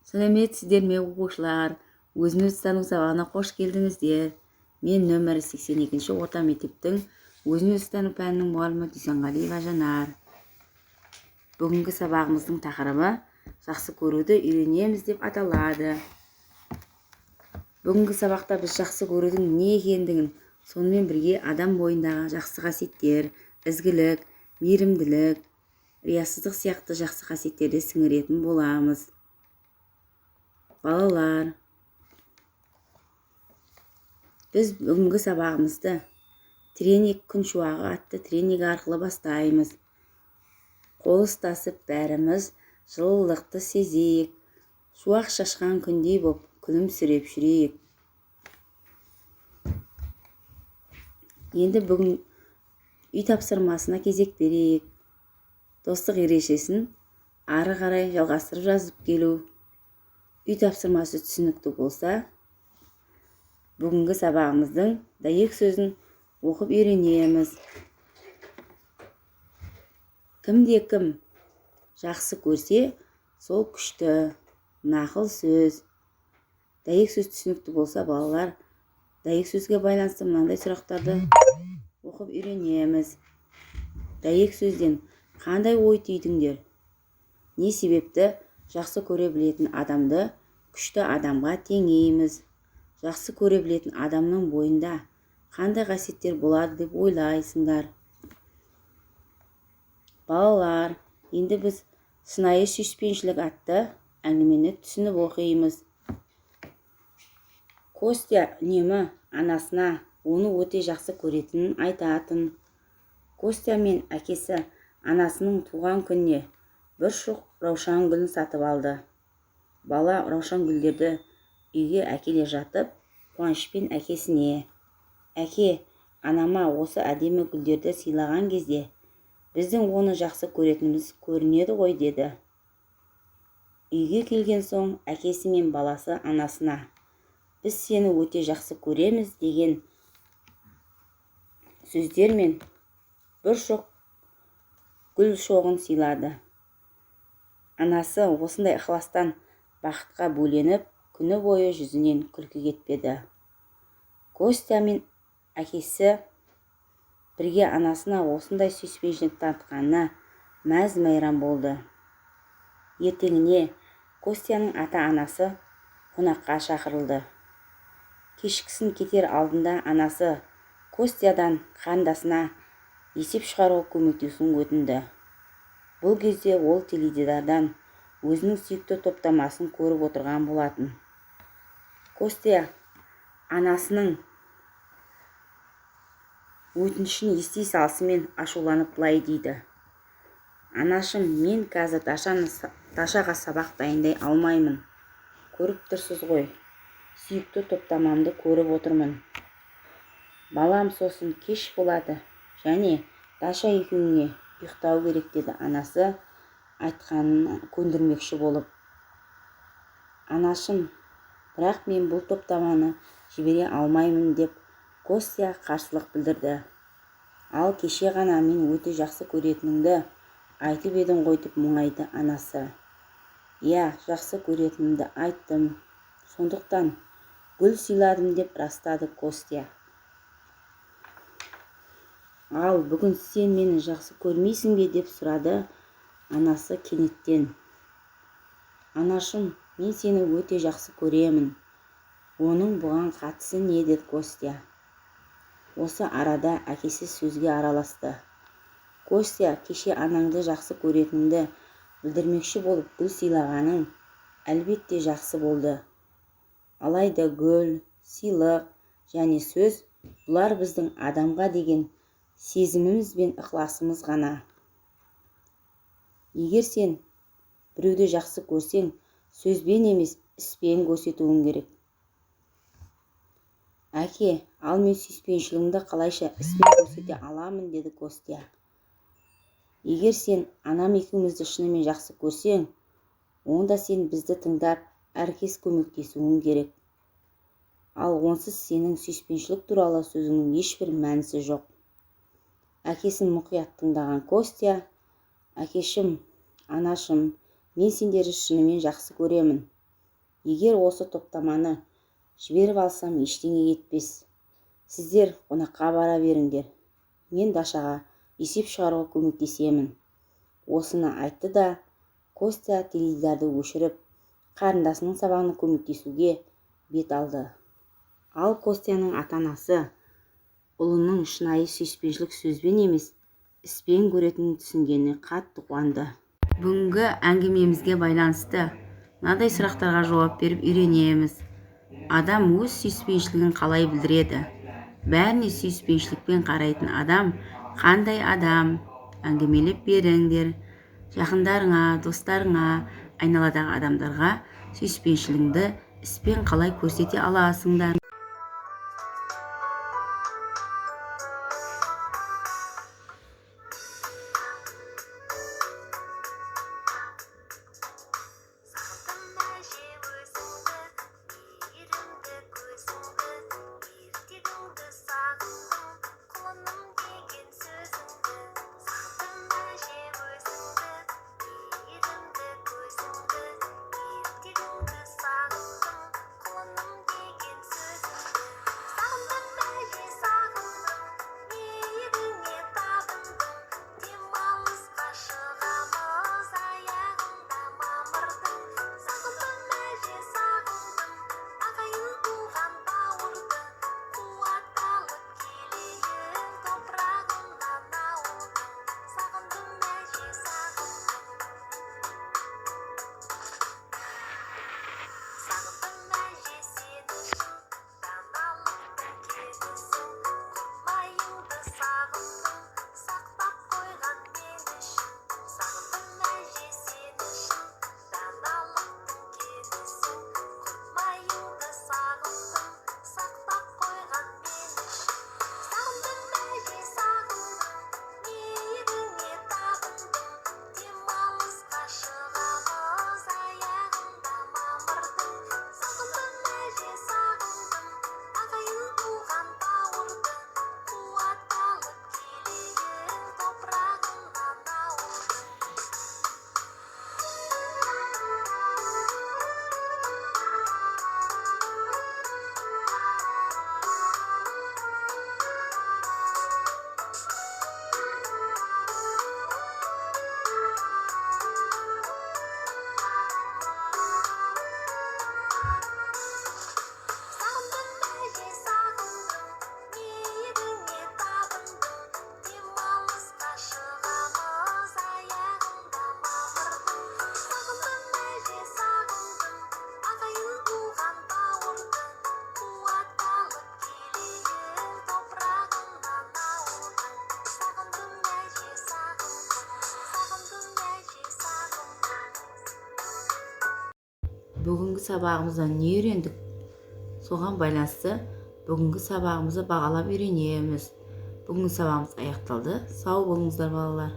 Сәлеметсіздер ме оқушылар? Өзін-өзі тану сабағына қош келдіңіздер. Мен нөмірі 82-ші орта мектептің өзін-өзі тану пәнінің мұғалімі Дүйсенғалиева Жанар. Бүгінгі сабағымыздың тақырыбы жақсы көруді үйренеміз деп аталады. Бүгінгі сабақта біз жақсы көрудің не екендігін, сонымен бірге адам бойындағы жақсы қасиеттер, ізгілік, мейірімділік, риясыздық сияқты жақсы қасиеттерді сіңіретін боламыз. Балалар, біз бүгінгі сабағымызды тренинг күн шуағы атты тренинг арқылы бастаймыз. Қол ұстасып бәріміз жылылықты сезейік, шуақ шашқан күндей боп күлімсіреп жүрейік. Енді бүгін үй тапсырмасына кезек берейік. Достық ережесін ары қарай жалғастырып жазып келу. Үй тапсырмасы түсінікті болса, бүгінгі сабағымыздың дәйек сөзін оқып үйренеміз. Кімде-кім жақсы көрсе, сол күшті, нақыл сөз. Дәйек сөз түсінікті болса, балалар, дәйек сөзге байланысты мынандай сұрақтарды оқып үйренеміз. Дәйек сөзден қандай ой түйдіңдер? Не себепті жақсы көре білетін адамды күшті адамға теңейміз? Жақсы көре білетін адамның бойында қандай қасиеттер болады деп ойлайсыңдар? Балалар, енді біз шынайы сүйіспеншілік атты әңгімені түсініп оқимыз. Костя үнемі анасына оны өте жақсы көретінін айтатын. Костя мен әкесі анасының туған күніне бір шоқ раушан гүлін сатып алды. Бала раушан гүлдерді үйге әкеле жатып, қуанышпен әкесіне: «Әке, анама осы әдемі гүлдерді сыйлаған кезде біздің оны жақсы көретініміз көрінеді ғой», деді. Үйге келген соң әкесі мен баласы анасына: «Біз сені өте жақсы көреміз» деген сөздермен бір шоқ гүл шоғын сыйлады. Анасы осындай ықыластан бақытқа бөленіп, күні бойы жүзінен күлкі кетпеді. Костя мен әкесі бірге анасына осындай сүйіспеншілік танытқанына мәз-майрам болды. Ертеңіне Костяның ата-анасы қонаққа шақырылды. Кешкісін кетер алдында анасы Костядан қарындасына есеп шығаруға көмектесуін өтінді. Бұл кезде ол теледидардан өзінің сүйікті топтамасын көріп отырған болатын. Костя анасының өтінішін ести салысымен ашуланып былай дейді: «Анашым, мен қазір Дашаға сабақ дайындай алмаймын. Көріп тұрсыз ғой, сүйікті топтамамды көріп отырмын. Балам, сосын кеш болады және Даша екеуіңе ұйықтау керек», деді анасы айтқанын көндірмекші болып. «Анашым, бірақ мен бұл топтаманы жібере алмаймын», деп Костя қарсылық білдірді. «Ал кеше ғана мен өте жақсы көретініңді айтып едің ғой», деп мұңайды анасы. «Иә, жақсы көретінімді айттым. Сондықтан гүл сыйладым», деп растады Костя. «Ал бүгін сен мені жақсы көрмейсің бе?» деп сұрады анасы кенеттен. «Анашым, мен сені өте жақсы көремін. Оның бұған қатысы не?» деді Костя. Осы арада әкесі сөзге араласты. «Костя, кеше анаңды жақсы көретініңді білдірмекші болып гүл сыйлағаның әлбетте жақсы болды. Алайда гүл, сыйлық және сөз бұлар біздің адамға деген сезіміміз бен ықыласымыз ғана. Егер сен біреуді жақсы көрсең, сөзбен емес, іспен көрсетуің керек». «Әке, ал мен сүйіспеншілігімді қалайша іспен көрсете аламын?» деді Костя. «Егер сен анам екеумізді шынымен жақсы көрсең, онда сен бізді тыңдап, әркез көмектесуің керек. Ал онсыз сенің сүйіспеншілік туралы сөзіңнің ешбір мәнісі жоқ». Әкесін мұқият тыңдаған Костя: «Әкешім, анашым, мен сендерді шынымен жақсы көремін. Егер осы топтаманы жіберіп алсам ештеңе кетпес. Сіздер қонаққа бара беріңдер. Мен Дашаға есеп шығаруға көмектесемін. Осыны айтты да Костя теледидарды өшіріп, қарындасының сабағына көмектесуге бет алды. Ал Костяның ата-анасы ұлының шынайы сүйіспеншілік сөзбен емес, іспен көретінін түсінгеніне қатты қуанды. Бүгінгі әңгімемізге байланысты мынадай сұрақтарға жауап беріп үйренеміз. Адам өз сүйіспеншілігін қалай білдіреді? Бәріне сүйіспеншілікпен қарайтын адам қандай адам? Әңгімелеп беріңдер. Жақындарыңа, достарыңа, айналадағы адамдарға сүйіспеншілігіңді іспен қалай көрсете аласыңдар? Бүгінгі сабағымыздан не үйрендік? Соған байланысты бүгінгі сабағымызды бағалап үйренеміз. Бүгінгі сабағымыз аяқталды. Сау болыңыздар балалар.